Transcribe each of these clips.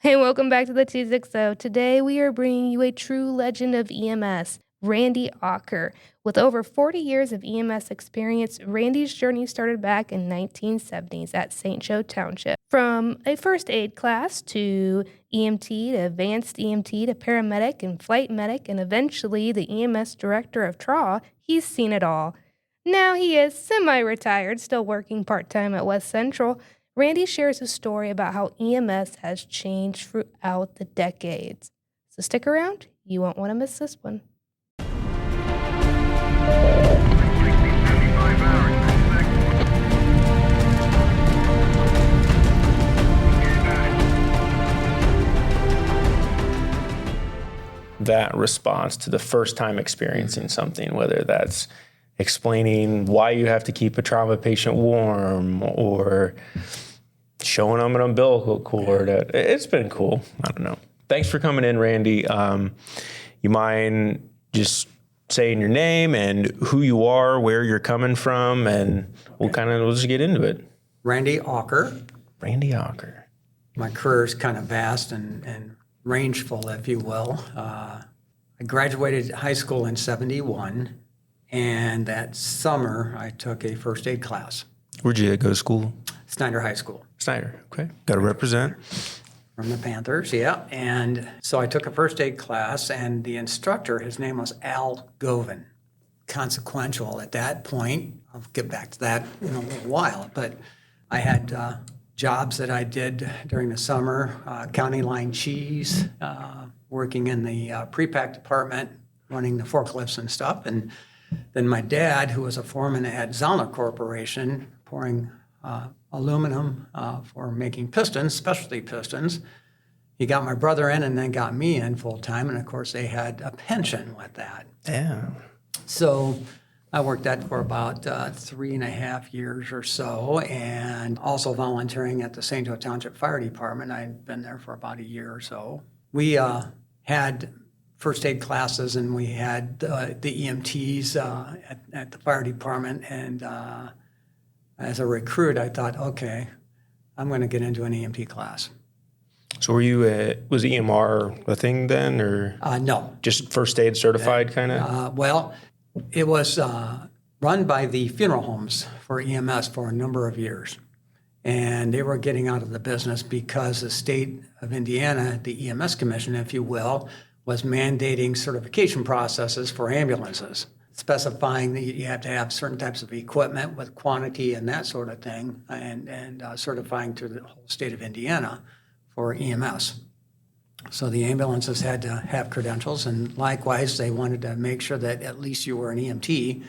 Hey, welcome back to the 260. Today we are bringing you a true legend of EMS, Randy Auker. With over 40 years of EMS experience, Randy's journey started back in 1970s at St. Joe Township. From a first aid class to EMT to advanced EMT to paramedic and flight medic and eventually the EMS director of TRAA, he's seen it all. Now he is semi-retired, still working part-time at West Central. Randy shares a story about how EMS has changed throughout the decades. So stick around, you won't want to miss this one. That response to the first time experiencing something, whether that's explaining why you have to keep a trauma patient warm or showing them an umbilical cord. It's been cool. I don't know. Thanks for coming in, Randy. You mind just saying your name and who you are, where you're coming from, and we'll just get into it. Randy Auker. Randy Auker. My career is kind of vast and rangeful, if you will. I graduated high school in 71, and that summer I took a first aid class. Where'd you go to school? Snyder High School. Snyder, okay. Got to represent. From the Panthers, yeah. And so I took a first aid class, and the instructor, his name was Al Govan. Consequential at that point. I'll get back to that in a little while, but I had jobs that I did during the summer, county line cheese, working in the pre-pack department, running the forklifts and stuff. And then my dad, who was a foreman at Zalna Corporation, pouring aluminum for making pistons, specialty pistons. He got my brother in and then got me in full time. And of course, they had a pension with that. Yeah. So I worked that for about 3.5 years or so, and also volunteering at the St. Joe Township Fire Department. I'd been there for about a year or so. We had first aid classes, and we had the EMTs at the fire department. And as a recruit, I thought, okay, I'm going to get into an EMT class. So were you, was EMR a thing then, or? No. Just first aid certified kind of? Well, it was run by the funeral homes for EMS for a number of years. And they were getting out of the business because the state of Indiana, the EMS Commission, if you will, was mandating certification processes for ambulances, specifying that you have to have certain types of equipment with quantity and that sort of thing, and certifying to the whole state of Indiana for EMS. So the ambulances had to have credentials, and likewise, they wanted to make sure that at least you were an EMT,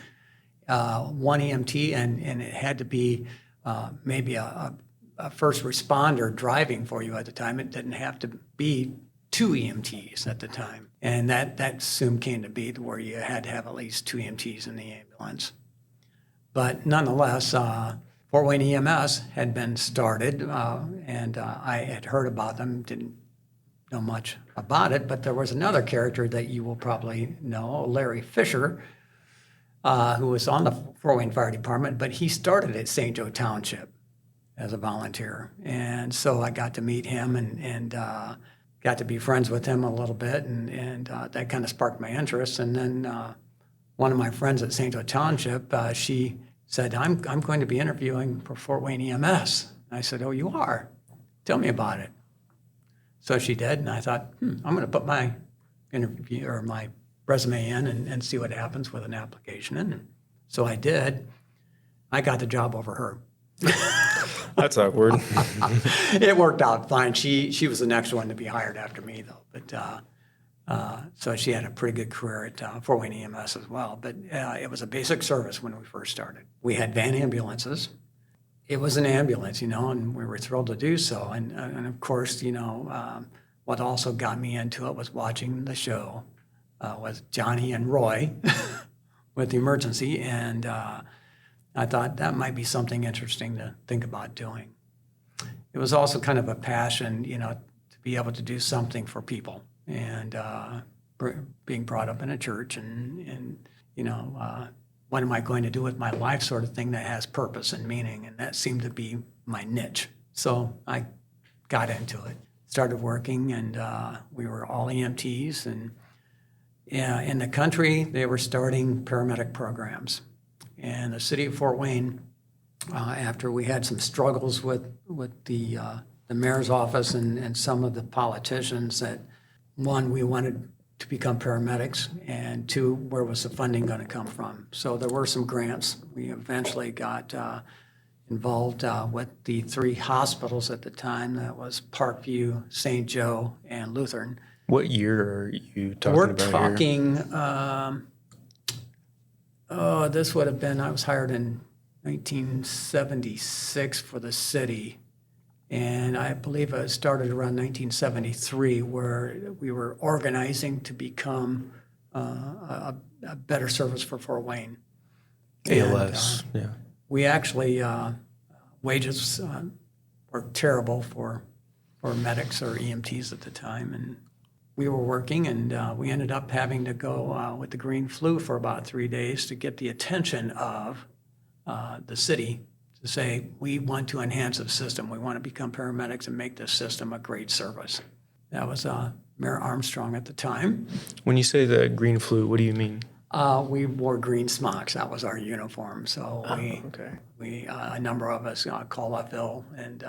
one EMT, and it had to be maybe a first responder driving for you at the time. It didn't have to be 2 EMTs at the time. And that soon came to be to where you had to have at least 2 EMTs in the ambulance. But nonetheless, Fort Wayne EMS had been started, and I had heard about them, didn't know much about it, but there was another character that you will probably know, Larry Fisher, who was on the Fort Wayne Fire Department, but he started at St. Joe Township as a volunteer. And so I got to meet him and got to be friends with him a little bit, and that kind of sparked my interest. And then one of my friends at St. Joe Township, she said, I'm going to be interviewing for Fort Wayne EMS. And I said, oh, you are? Tell me about it. So she did, and I thought, I'm going to put my interview or my resume in and see what happens with an application. And so I did. I got the job over her. That's awkward. It worked out fine. She was the next one to be hired after me, though. But so she had a pretty good career at Fort Wayne EMS as well. But it was a basic service when we first started. We had van ambulances. It was an ambulance, and we were thrilled to do so. And of course, what also got me into it was watching the show with Johnny and Roy with the emergency. And I thought that might be something interesting to think about doing. It was also kind of a passion, to be able to do something for people. And being brought up in a church and what am I going to do with my life sort of thing that has purpose and meaning, and that seemed to be my niche. So I got into it. started working, and we were all EMTs. And in the country, they were starting paramedic programs. And the city of Fort Wayne, after we had some struggles with the mayor's office and some of the politicians, that one, we wanted to become paramedics, and two, where was the funding going to come from? So there were some grants. We eventually got involved with the 3 hospitals at the time. That was Parkview, St. Joe, and Lutheran. What year are you talking We're about talking, here? this would have been, I was hired in 1976 for the city. And I believe it started around 1973, where we were organizing to become a better service for Fort Wayne. ALS, yeah. We actually, wages were terrible for medics or EMTs at the time. And we were working, and we ended up having to go with the green flu for about 3 days to get the attention of the city to say, we want to enhance the system. We want to become paramedics and make this system a great service. That was Mayor Armstrong at the time. When you say the green flu, what do you mean? We wore green smocks. That was our uniform. So we a number of us called up ill, and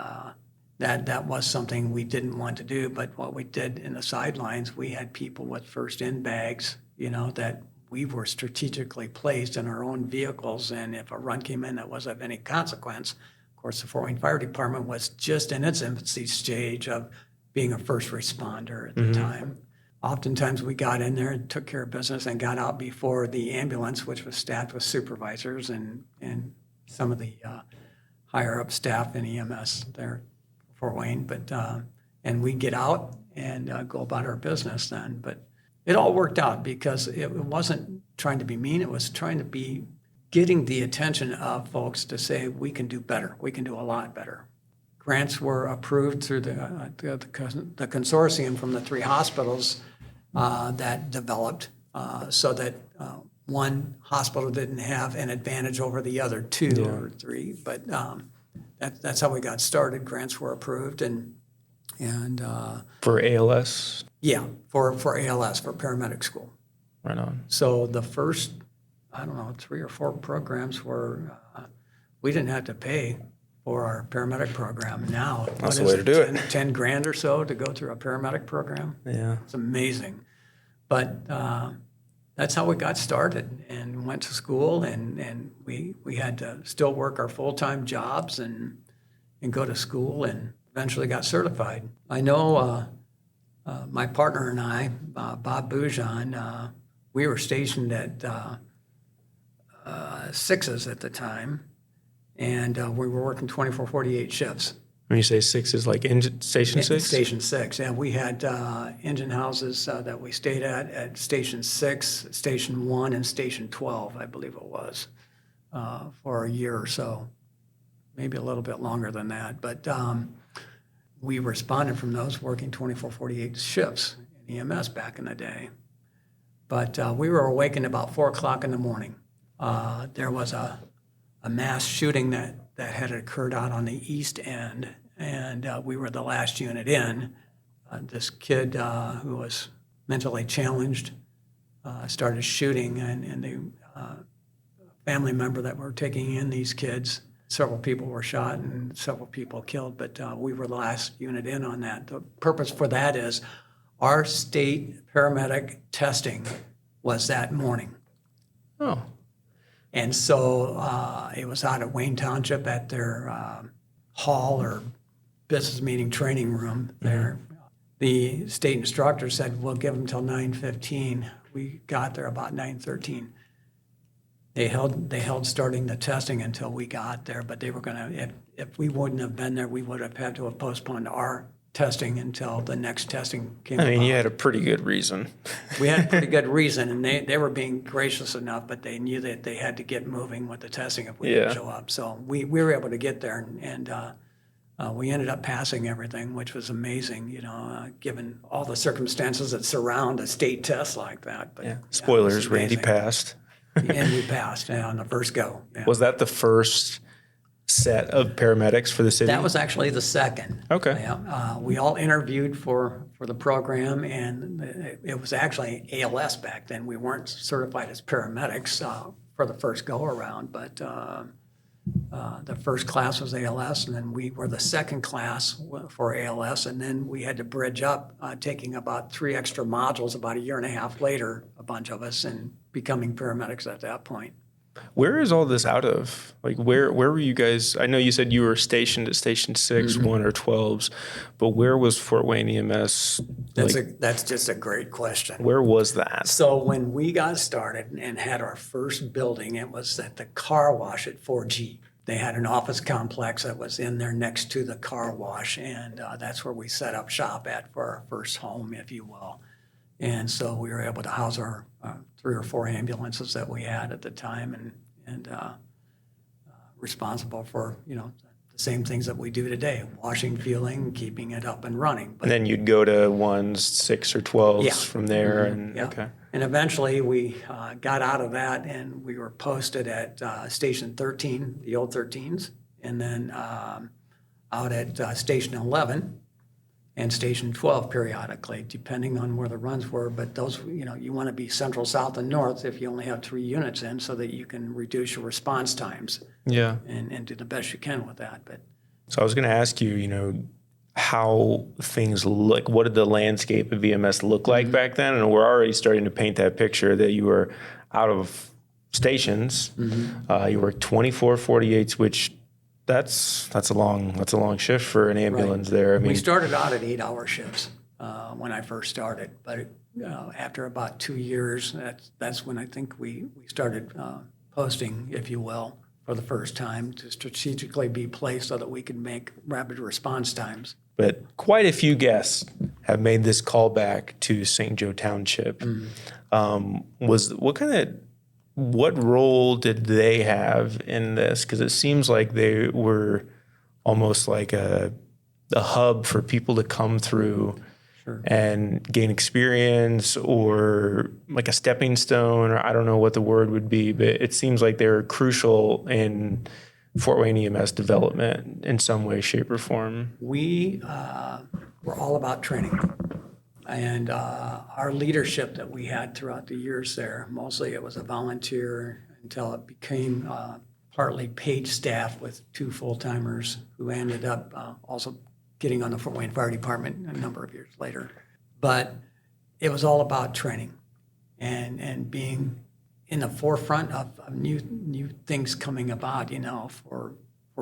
that was something we didn't want to do. But what we did in the sidelines, we had people with first in bags, that we were strategically placed in our own vehicles. And if a run came in that was of any consequence, of course, the Fort Wayne Fire Department was just in its infancy stage of being a first responder at the time. Oftentimes we got in there and took care of business and got out before the ambulance, which was staffed with supervisors and some of the higher up staff in EMS there for Fort Wayne. But and we'd get out and go about our business then. But it all worked out because it wasn't trying to be mean. It was trying to be getting the attention of folks to say, we can do better. We can do a lot better. Grants were approved through the consortium from the 3 hospitals that developed so that one hospital didn't have an advantage over the other 2 or 3. But that's how we got started. Grants were approved and For ALS? Yeah, for ALS, for paramedic school. Right on. So the first, 3 or 4 programs were, we didn't have to pay for our paramedic program. Now, That's the way to do it. 10 grand or so to go through a paramedic program? Yeah. It's amazing. But that's how we got started and went to school, and we had to still work our full-time jobs and go to school, and eventually got certified. I know my partner and I, Bob Boujon, we were stationed at 6s at the time, and we were working 24/48 shifts. When you say 6 is like Station 6? Station 6, and we had engine houses that we stayed at Station 6, Station 1, and Station 12, I believe it was, for a year or so, maybe a little bit longer than that. But we responded from those working 24/48 shifts in EMS back in the day. But we were awakened about 4 o'clock in the morning. There was a mass shooting that had occurred out on the east end, and we were the last unit in. This kid who was mentally challenged started shooting, and the family member that were taking in these kids, several people were shot and several people killed, but we were the last unit in on that. The purpose for that is our state paramedic testing was that morning. Oh. And so it was out at Wayne Township at their hall or business meeting training room there. The state instructor said, we'll give them till 9:15. We got there about 9:13. They held starting the testing until we got there, but they were gonna, if we wouldn't have been there, we would have had to have postponed our testing until the next testing came I mean, about. you had a pretty good reason. We had a pretty good reason, and they were being gracious enough, but they knew that they had to get moving with the testing if we didn't show up. So we were able to get there, and we ended up passing everything, which was amazing, given all the circumstances that surround a state test like that. But, Spoilers, it was Randy amazing. passed. And we passed on the first go. Yeah. Was that the first set of paramedics for the city? That was actually the second. Okay. Yeah, we all interviewed for the program, and it was actually ALS back then. We weren't certified as paramedics for the first go around, but the first class was ALS, and then we were the second class for ALS, and then we had to bridge up, taking about 3 extra modules about a year and a half later, a bunch of us, and becoming paramedics at that point. Where is all this out of? Like, where were you guys? I know you said you were stationed at Station 6, 1 or 12s, but where was Fort Wayne EMS? That's just a great question. Where was that? So when we got started and had our first building, it was at the car wash at 4G. They had an office complex that was in there next to the car wash, and that's where we set up shop at for our first home, if you will. And so we were able to house our 3 or 4 ambulances that we had at the time, and responsible for, the same things that we do today: washing, fueling, keeping it up and running. And then you'd go to 1s, 6 or 12s from there. And Yeah. okay. And eventually we got out of that, and we were posted at Station 13, the old 13s, and then out at Station 11 and Station 12 periodically, depending on where the runs were. But those, you want to be central, south, and north if you only have 3 units in, so that you can reduce your response times. Yeah. And do the best you can with that. But So I was going to ask you, how things look. What did the landscape of EMS look like back then? And we're already starting to paint that picture that you were out of stations. You worked 24 48s, which that's a long shift for an ambulance there. I mean, we started out at 8-hour shifts when I first started, but after about 2 years, that's when I think we started posting, if you will, for the first time, to strategically be placed so that we could make rapid response times. But quite a few guests have made this call back to St. Joe Township. What role did they have in this? Because it seems like they were almost like a hub for people to come through and gain experience, or like a stepping stone, or I don't know what the word would be, but it seems like they're crucial in Fort Wayne EMS development in some way, shape, or form. We were all about training. And our leadership that we had throughout the years there, mostly it was a volunteer until it became partly paid staff with 2 full-timers who ended up also getting on the Fort Wayne Fire Department a number of years later. But it was all about training and being in the forefront of new things coming about, for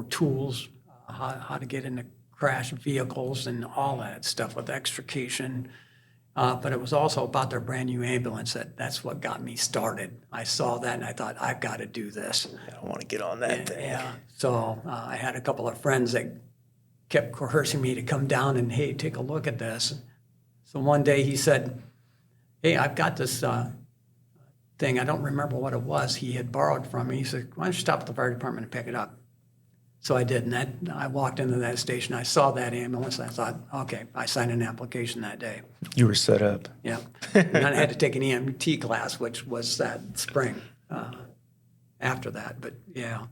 tools, how to get into crash vehicles and all that stuff with extrication. But it was also about their brand new ambulance. That's what got me started. I saw that and I thought, I've got to do this. I want to get on that thing. Yeah. So I had a couple of friends that kept coercing me to come down and, hey, take a look at this. So one day he said, hey, I've got this thing. I don't remember what it was. He had borrowed from me. He said, why don't you stop at the fire department and pick it up? So I did, and I walked into that station. I saw that ambulance, and I thought, okay, I signed an application that day. You were set up. Yeah. And then I had to take an EMT class, which was that spring after that. But, yeah.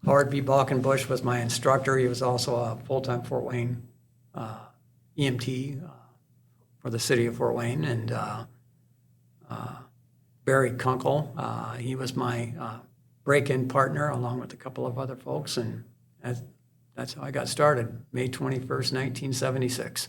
Howard B. Balkenbush was my instructor. He was also a full-time Fort Wayne EMT for the city of Fort Wayne. And Barry Kunkel, he was my break-in partner along with a couple of other folks. And that's how I got started, May 21st, 1976,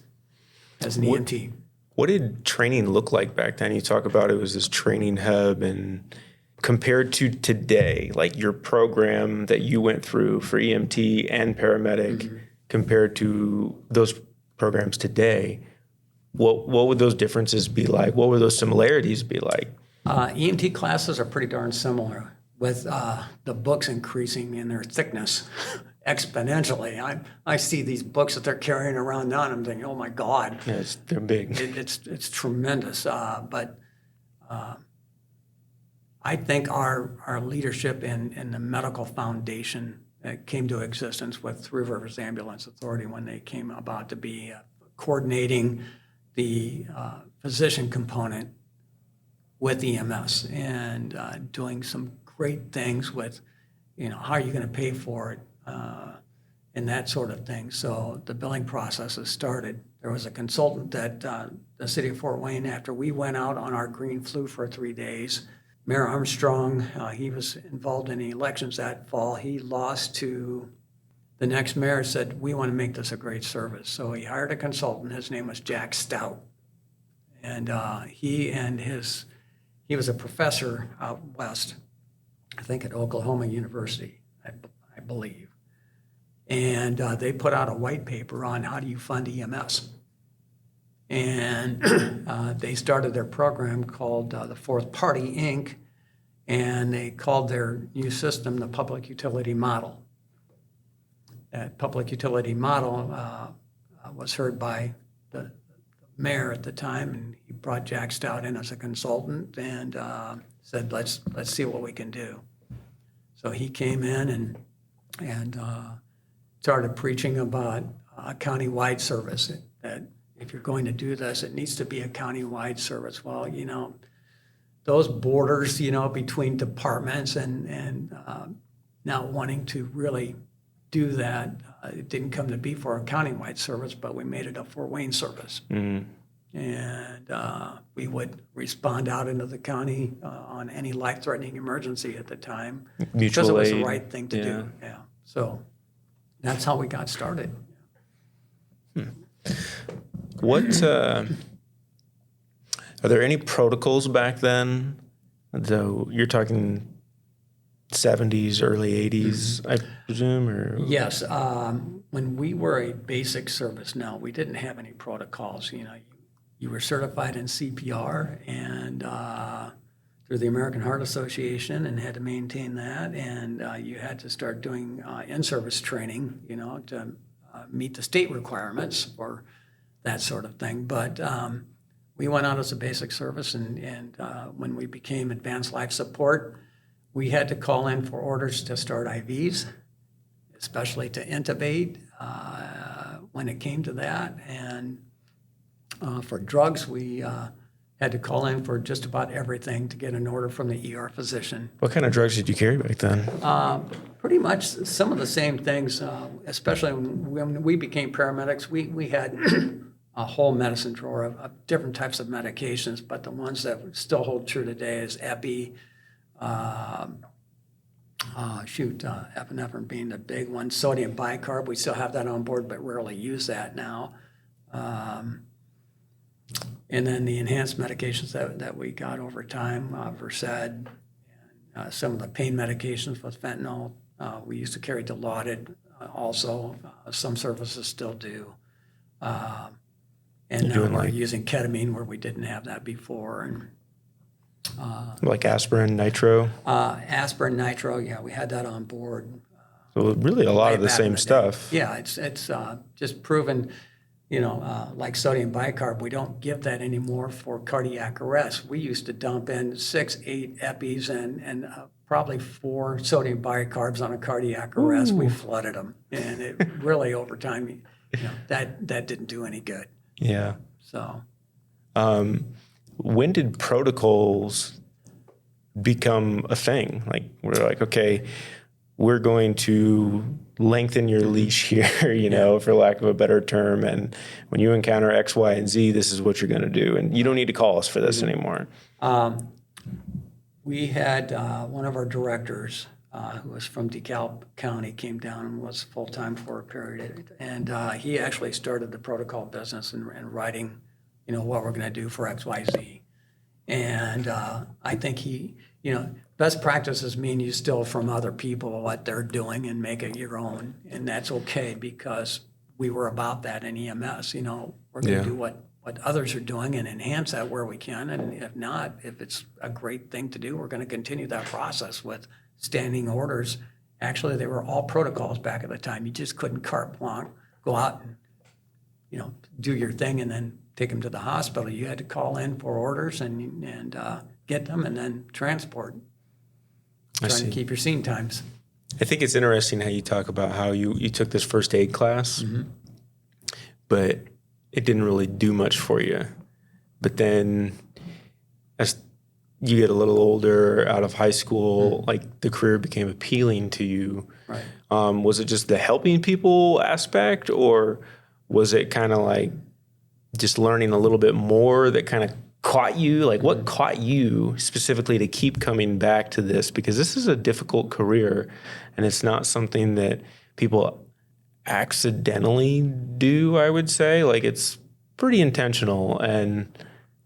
as an EMT. What did training look like back then? You talk about it was this training hub, and compared to today, like your program that you went through for EMT and paramedic, compared to those programs today, what would those differences be like? What would those similarities be like? EMT classes are pretty darn similar, with the books increasing in their thickness exponentially. I see these books that they're carrying around now, and I'm thinking, oh my God. Yeah, they're big. It's tremendous. But I think our leadership in the medical foundation that came to existence with Three Rivers Ambulance Authority when they came about to be coordinating the physician component with EMS and doing some great things with how are you going to pay for it, and that sort of thing. So the billing process has started. There was a consultant at the city of Fort Wayne after we went out on our green flu for 3 days. Mayor Armstrong, he was involved in the elections that fall. He lost to the next mayor, said, we want to make this a great service. So he hired a consultant. His name was Jack Stout. And he was a professor out west, I think at Oklahoma University, I believe. And they put out a white paper on how do you fund EMS. And they started their program called the Fourth Party, Inc., and they called their new system the Public Utility Model. That public utility model was heard by the mayor at the time, and he brought Jack Stout in as a consultant and said, let's see what we can do. So he came in and started preaching about a county-wide service, that if you're going to do this, it needs to be a county-wide service. Well, those borders, between departments and not wanting to really do that, it didn't come to be for a county-wide service, but we made it a Fort Wayne service. Mm-hmm. And we would respond out into the county on any life-threatening emergency at the time. Mutual because it was aid. the right thing to do. Yeah. So that's how we got started. What are there any protocols back then? Though you're talking 70s, early 80s, I presume, or yes. When we were a basic service, no, we didn't have any protocols. You were certified in CPR and through the American Heart Association, and had to maintain that. And you had to start doing in-service training, to meet the state requirements for that sort of thing. But we went out as a basic service, and when we became advanced life support, we had to call in for orders to start IVs, especially to intubate when it came to that. And for drugs, we had to call in for just about everything to get an order from the ER physician. what kind of drugs did you carry back then? Pretty much some of the same things, especially when we became paramedics. We had a whole medicine drawer of different types of medications, but the ones that still hold true today is epi, epinephrine being the big one, sodium bicarb. We still have that on board, but rarely use that now. And then the enhanced medications that we got over time, Versed, and some of the pain medications with fentanyl. We used to carry Dilaudid also. Some services still do. And now we're using ketamine where we didn't have that before. And like aspirin, nitro? Aspirin, nitro, yeah, we had that on board. So really a lot of the same stuff. Yeah, it's just proven, like sodium bicarb, we don't give that anymore for cardiac arrest. We used to dump in 6, 8 epis and probably 4 sodium bicarbs on a cardiac arrest. Ooh. We flooded them, and it really over time, that didn't do any good. Yeah. So, when did protocols become a thing? Like we're like, okay, we're going to lengthen your leash here, for lack of a better term. And when you encounter X, Y, and Z, this is what you're going to do. And you don't need to call us for this anymore. We had one of our directors who was from DeKalb County, came down and was full-time for a period. And he actually started the protocol business and writing, what we're going to do for X, Y, Z. And I think best practices mean you steal from other people what they're doing and make it your own. And that's okay, because we were about that in EMS. We're going to do what others are doing and enhance that where we can. And if not, if it's a great thing to do, we're going to continue that process with standing orders. Actually, they were all protocols back at the time. You just couldn't carte blanche, go out and, do your thing and then take them to the hospital. You had to call in for orders and get them and then transport. Trying to keep your scene times. I think it's interesting how you talk about how you took this first aid class, but it didn't really do much for you. But then as you get a little older, out of high school, like the career became appealing to you. Right. Was it just the helping people aspect, or was it kind of like just learning a little bit more that kind of caught you? Like, what caught you specifically to keep coming back to this? Because this is a difficult career, and it's not something that people accidentally do, I would say. Like, it's pretty intentional. And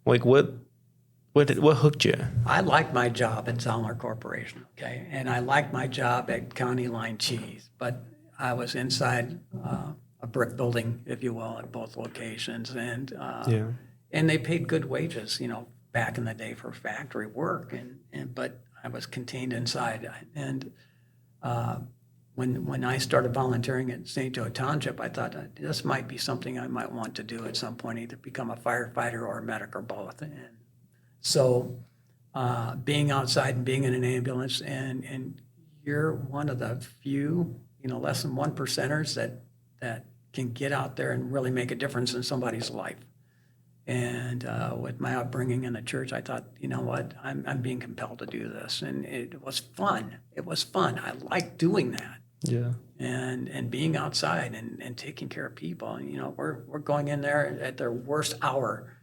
like, what hooked you? I liked my job at Zollner Corporation, okay? And I liked my job at County Line Cheese, but I was inside a brick building, if you will, at both locations. And and they paid good wages, back in the day for factory work. But I was contained inside. And when I started volunteering at St. Joe Township, I thought this might be something I might want to do at some point, either become a firefighter or a medic or both. And so being outside and being in an ambulance, and you're one of the few, less than 1%ers that can get out there and really make a difference in somebody's life. And with my upbringing in the church, I thought, you know what, I'm being compelled to do this. And it was fun. It was fun. I liked doing that. Yeah. And being outside and taking care of people. And, we're going in there at their worst hour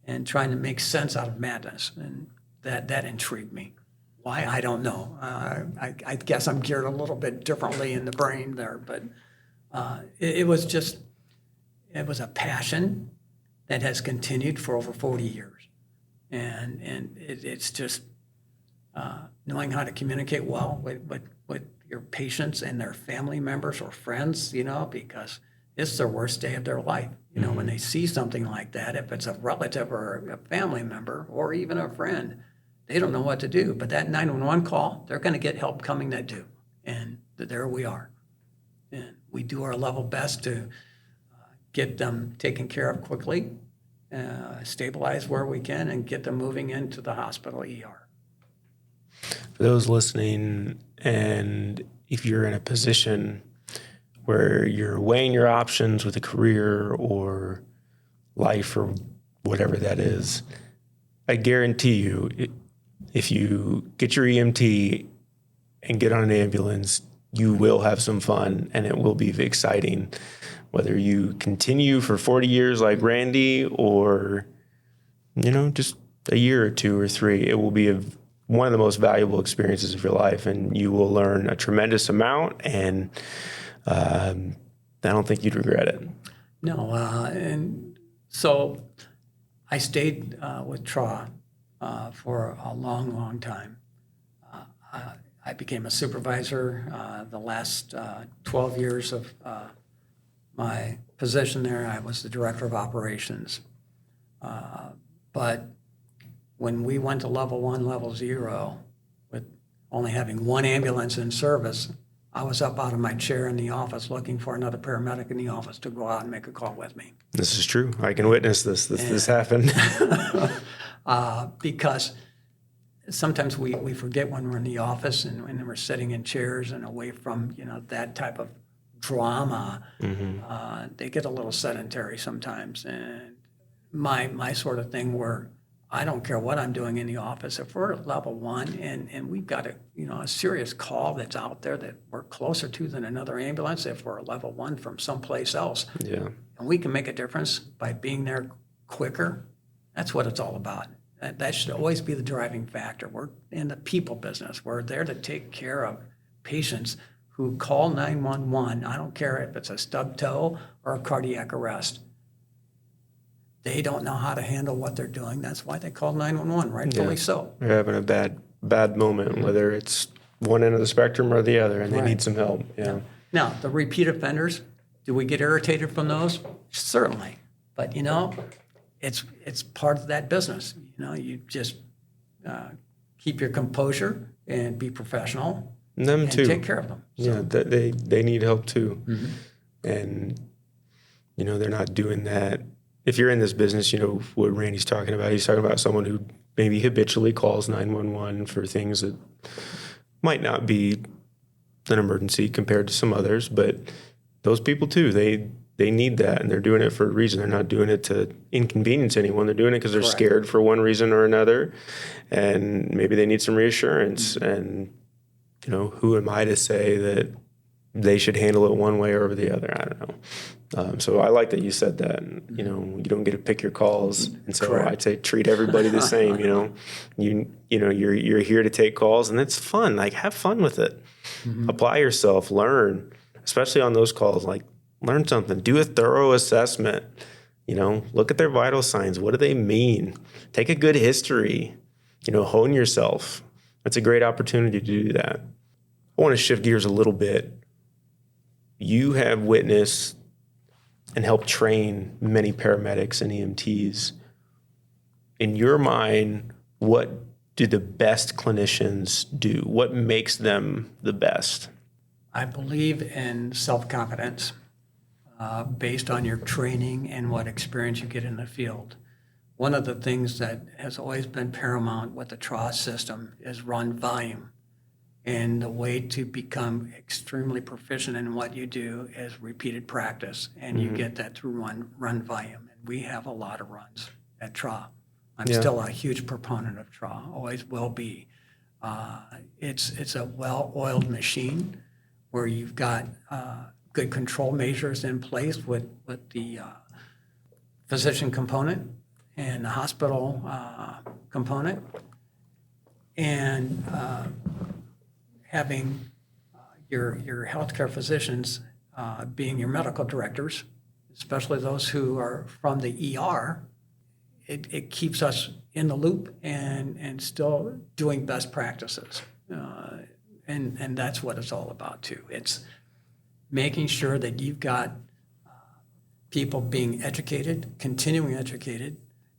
and trying to make sense out of madness. And that intrigued me. Why? I don't know. I guess I'm geared a little bit differently in the brain there, but it was a passion that has continued for over 40 years. And it's just knowing how to communicate well with your patients and their family members or friends, because it's their worst day of their life. When they see something like that, if it's a relative or a family member or even a friend, they don't know what to do. But that 911 call, they're going to get help coming that do. And there we are. And we do our level best to get them taken care of quickly, stabilize where we can, and get them moving into the hospital ER. For those listening, and if you're in a position where you're weighing your options with a career or life or whatever that is, I guarantee you, if you get your EMT and get on an ambulance, you will have some fun and it will be exciting. Whether you continue for 40 years like Randy or, just a year or 2 or 3, it will be one of the most valuable experiences of your life, and you will learn a tremendous amount, and I don't think you'd regret it. No, and so I stayed with TRAA for a long, long time. I became a supervisor the last 12 years of my position there. I was the director of operations. But when we went to level 1, level 0, with only having one ambulance in service, I was up out of my chair in the office looking for another paramedic in the office to go out and make a call with me. This is true. I can witness this. This happened. Because sometimes we forget when we're in the office and when we're sitting in chairs and away from that type of drama. They get a little sedentary sometimes. And my sort of thing where I don't care what I'm doing in the office. If we're at level 1 and we've got a serious call that's out there that we're closer to than another ambulance, if we're at level 1 from someplace else, yeah, and we can make a difference by being there quicker, that's what it's all about. That should always be the driving factor. We're in the people business. We're there to take care of patients who call 911. I don't care if it's a stub toe or a cardiac arrest. They don't know how to handle what they're doing. That's why they call 911, rightfully so. They're having a bad moment, whether it's one end of the spectrum or the other, and they need some help. Yeah. Now, the repeat offenders, do we get irritated from those? Certainly. But, it's part of that business. You just keep your composure and be professional and take care of them. So. Yeah, they need help too. And, they're not doing that. If you're in this business, what Randy's talking about. He's talking about someone who maybe habitually calls 911 for things that might not be an emergency compared to some others. But those people too, they need that, and they're doing it for a reason. They're not doing it to inconvenience anyone. They're doing it because they're Correct. scared for one reason or another, and maybe they need some reassurance. And who am I to say that they should handle it one way or the other? I don't know. So I like that you said that. And, you don't get to pick your calls, and so Correct. I'd say treat everybody the same. You're here to take calls, and it's fun. Like, have fun with it. Apply yourself, learn, especially on those calls. Like, learn something. Do a thorough assessment. Look at their vital signs. What do they mean? Take a good history. Hone yourself. It's a great opportunity to do that. I want to shift gears a little bit. You have witnessed and helped train many paramedics and EMTs. In your mind, what do the best clinicians do? What makes them the best? I believe in self-confidence based on your training and what experience you get in the field. One of the things that has always been paramount with the TRAA system is run volume. And the way to become extremely proficient in what you do is repeated practice. And you get that through run volume. And we have a lot of runs at TRAA. I'm still a huge proponent of TRAA, always will be. It's a well-oiled machine where you've got good control measures in place with the physician component and the hospital component. And having your healthcare physicians being your medical directors, especially those who are from the ER, it keeps us in the loop and still doing best practices. And that's what it's all about too. It's making sure that you've got people being educated, continuing educated.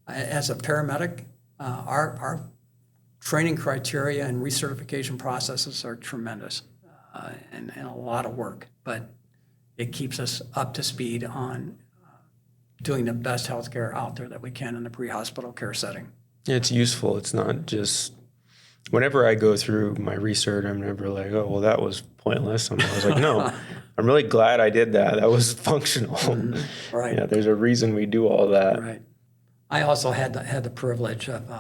As a paramedic, our training criteria and recertification processes are tremendous and a lot of work, but it keeps us up to speed on doing the best healthcare out there that we can in the pre-hospital care setting. Yeah, it's useful. It's not just, whenever I go through my research, I'm never like, oh, well, that was pointless. I was like, no, I'm really glad I did that. That was functional. Right. Yeah, there's a reason we do all that. Right. I also had the privilege of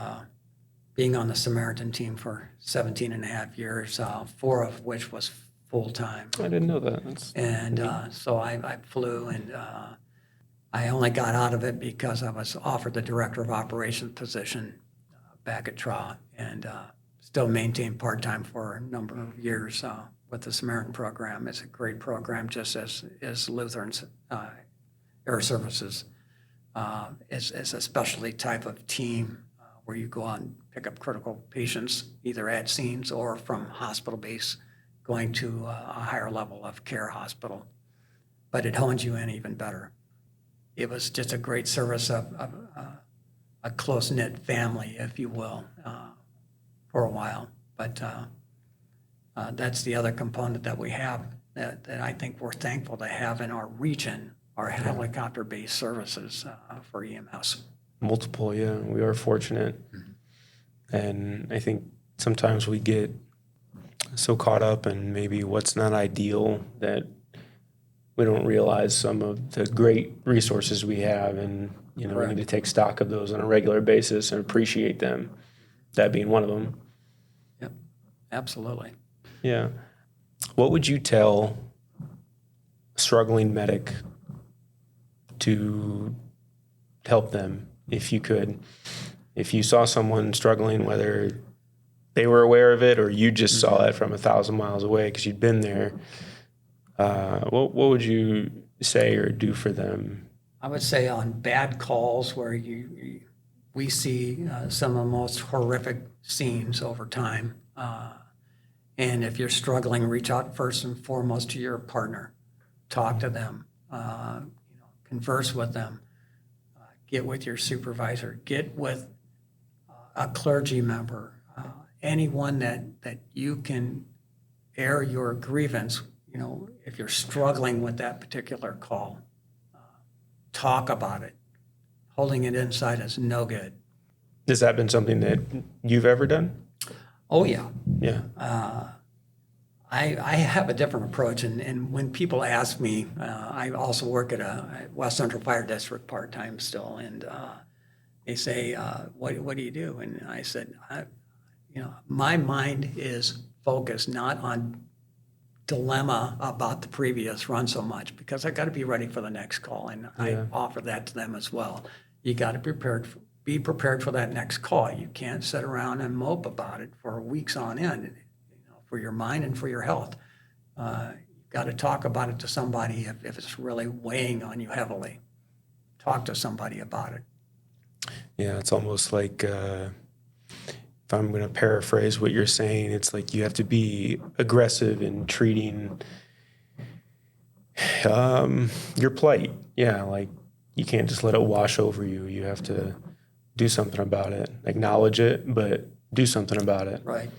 being on the Samaritan team for 17 and a half years, 4 of which was full-time. I didn't know that. And so I flew, and I only got out of it because I was offered the director of operations position back at TRAA, and still maintained part-time for a number of years with the Samaritan program. It's a great program, just as Lutheran's Air Services. It's a specialty type of team where you go out and pick up critical patients, either at scenes or from hospital base, going to a higher level of care hospital. But it hones you in even better. It was just a great service of a close-knit family, if you will, for a while. But that's the other component that we have that I think we're thankful to have in our region, our helicopter-based services for EMS. Multiple, yeah. We are fortunate. And I think sometimes we get so caught up in maybe what's not ideal that we don't realize some of the great resources we have, and we need to take stock of those on a regular basis and appreciate them, that being one of them. Yep, absolutely. Yeah. What would you tell a struggling medic to help them, if you could? If you saw someone struggling, whether they were aware of it or you just saw it from 1,000 miles away because you'd been there, what would you say or do for them? I would say on bad calls where we see some of the most horrific scenes over time. And if you're struggling, reach out first and foremost to your partner. Talk to them. Converse with them. Get with your supervisor. Get with a clergy member. Anyone that you can air your grievance. If you're struggling with that particular call, talk about it. Holding it inside is no good. Has that been something that you've ever done? Oh, yeah. Yeah. I have a different approach, and when people ask me, I also work at a West Central Fire District part-time still, and they say, what do you do? And I said, my mind is focused not on dilemma about the previous run so much, because I got to be ready for the next call, and I offer that to them as well. You got to be prepared for that next call. You can't sit around and mope about it for weeks on end, for your mind and for your health. You've got to talk about it to somebody if it's really weighing on you heavily. Talk to somebody about it. Yeah, it's almost like, if I'm going to paraphrase what you're saying, it's like you have to be aggressive in treating your plight. Yeah, like you can't just let it wash over you. You have to do something about it, acknowledge it, but do something about it. Right.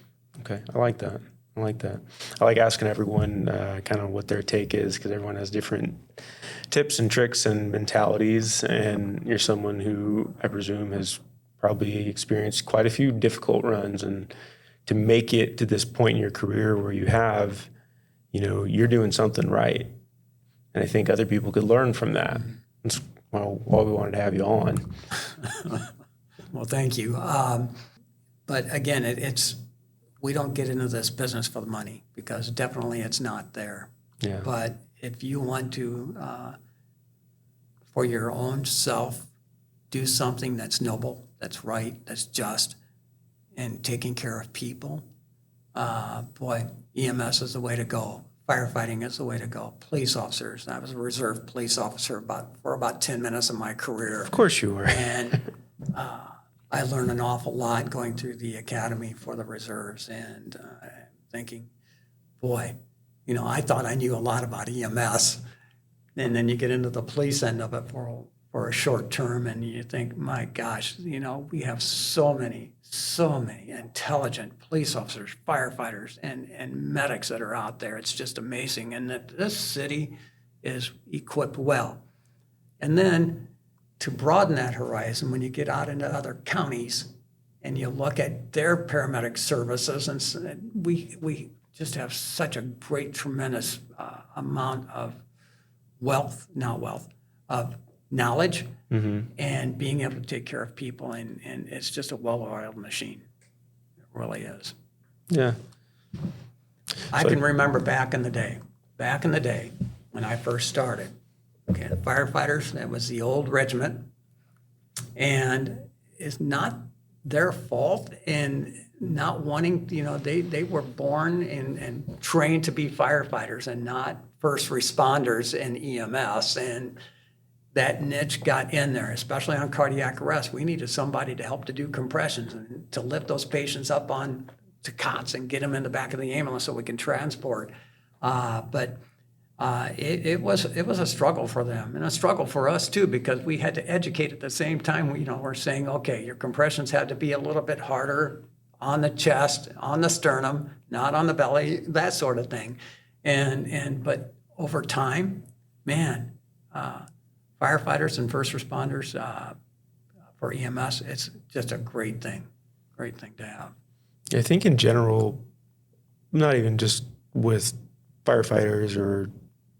Okay, I like that. I like asking everyone kind of what their take is, because everyone has different tips and tricks and mentalities, and you're someone who I presume has probably experienced quite a few difficult runs, and to make it to this point in your career where you have, you're doing something right. And I think other people could learn from that. That's why we wanted to have you on. Well, thank you. But again, we don't get into this business for the money, because definitely it's not there. Yeah. But if you want to, for your own self, do something that's noble, that's right, that's just, and taking care of people, EMS is the way to go. Firefighting is the way to go. Police officers. I was a reserve police officer for about 10 minutes of my career. Of course you were. And I learned an awful lot going through the academy for the reserves, and thinking, boy, I thought I knew a lot about EMS. And then you get into the police end of it for a short term, and you think, my gosh, we have so many intelligent police officers, firefighters, and medics that are out there. It's just amazing. And that this city is equipped well. And then to broaden that horizon, when you get out into other counties and you look at their paramedic services, and we just have such a great, tremendous amount of of knowledge, and being able to take care of people, and it's just a well-oiled machine. It really is. Yeah. I can remember back in the day when I first started, okay, the firefighters, that was the old regiment, and it's not their fault in not wanting, they were born and trained to be firefighters and not first responders in EMS, and that niche got in there, especially on cardiac arrest. We needed somebody to help to do compressions and to lift those patients up on to cots and get them in the back of the ambulance so we can transport. But it was a struggle for them, and a struggle for us too, because we had to educate at the same time. We're saying, okay, your compressions had to be a little bit harder on the chest, on the sternum, not on the belly, that sort of thing. But over time, man, firefighters and first responders for EMS, it's just a great thing to have. I think in general, not even just with firefighters or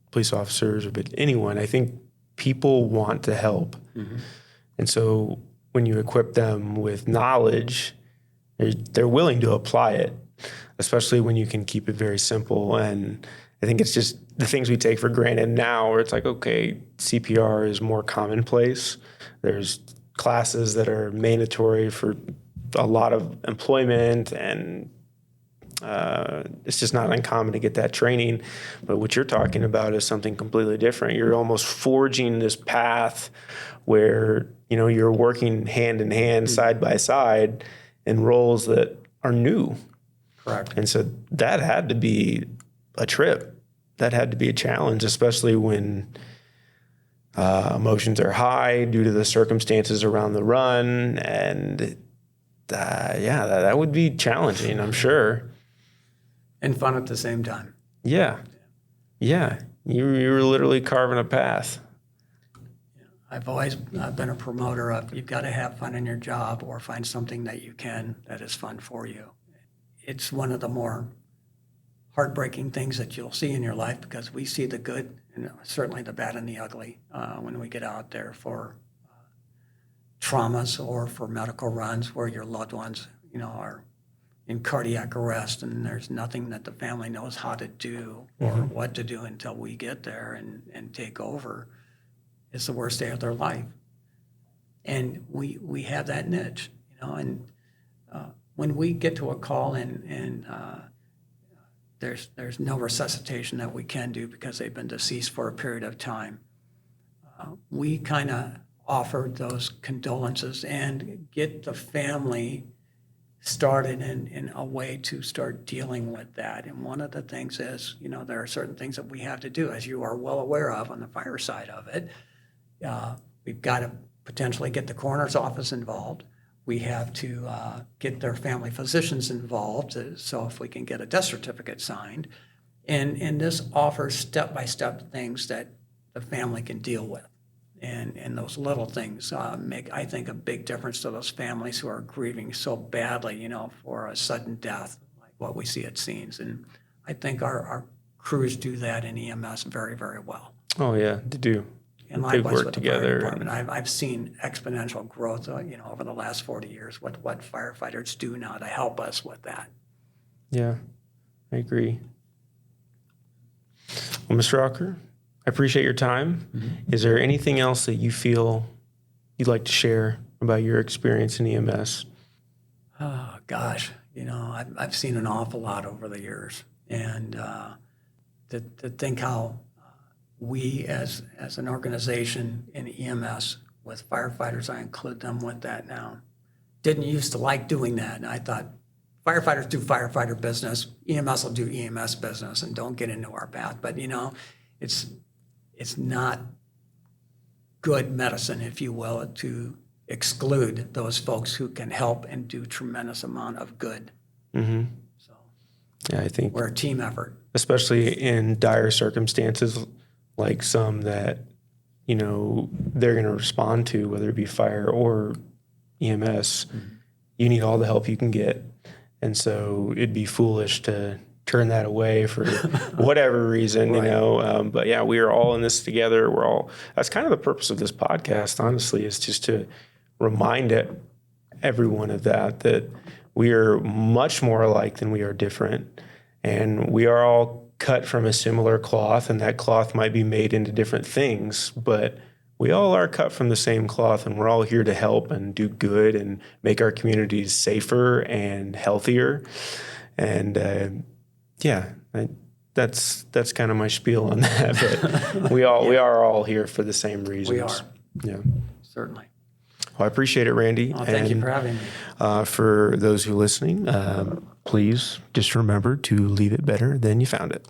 police officers, but anyone, I think people want to help. Mm-hmm. And so when you equip them with knowledge, they're willing to apply it, especially when you can keep it very simple. And I think it's just the things we take for granted now, where it's like, okay, CPR is more commonplace. There's classes that are mandatory for a lot of employment, and it's just not uncommon to get that training. But what you're talking about is something completely different. You're almost forging this path where, you're working hand in hand, side by side, in roles that are new. Correct. And so that had to be a trip. That had to be a challenge, especially when emotions are high due to the circumstances around the run. And that would be challenging, I'm sure. And fun at the same time. Yeah. You were literally carving a path. I've always been a promoter of, you've got to have fun in your job, or find something that you can that is fun for you. It's one of the more heartbreaking things that you'll see in your life, because we see the good and certainly the bad and the ugly when we get out there for traumas or for medical runs where your loved ones, are in cardiac arrest, and there's nothing that the family knows how to do or what to do until we get there and take over. It's the worst day of their life. And we have that niche, and when we get to a call and there's no resuscitation that we can do because they've been deceased for a period of time, we kind of offer those condolences and get the family started in a way to start dealing with that. And one of the things is, there are certain things that we have to do, as you are well aware of on the fire side of it. We've got to potentially get the coroner's office involved. We have to get their family physicians involved, so if we can get a death certificate signed. And this offers step-by-step things that the family can deal with. And those little things make, I think, a big difference to those families who are grieving so badly, for a sudden death, like what we see at scenes. And I think our crews do that in EMS very, very well. Oh, yeah, they do. And they likewise work with the together. fire department. I've seen exponential growth, over the last 40 years, what firefighters do now to help us with that. Yeah, I agree. Well, Mr. Auker, I appreciate your time. Mm-hmm. Is there anything else that you feel you'd like to share about your experience in EMS? Oh, gosh. I've seen an awful lot over the years. And to think how we as an organization in EMS with firefighters, I include them with that now, didn't used to like doing that. And I thought, firefighters do firefighter business, EMS will do EMS business, and don't get into our path. But, it's not good medicine, if you will, to exclude those folks who can help and do tremendous amount of good. Mm-hmm. So, yeah, I think we're a team effort. Especially in dire circumstances like some that, they're going to respond to, whether it be fire or EMS, you need all the help you can get. And so it'd be foolish to turn that away for whatever reason, right. But yeah, we are all in this together. That's kind of the purpose of this podcast, honestly, is just to remind everyone of that we are much more alike than we are different. And we are all cut from a similar cloth, and that cloth might be made into different things, but we all are cut from the same cloth, and we're all here to help and do good and make our communities safer and healthier. And that's kind of my spiel on that. But we are all here for the same reasons. We are. Yeah, certainly. Well, I appreciate it, Randy. Thank you for having me. For those who are listening, please just remember to leave it better than you found it.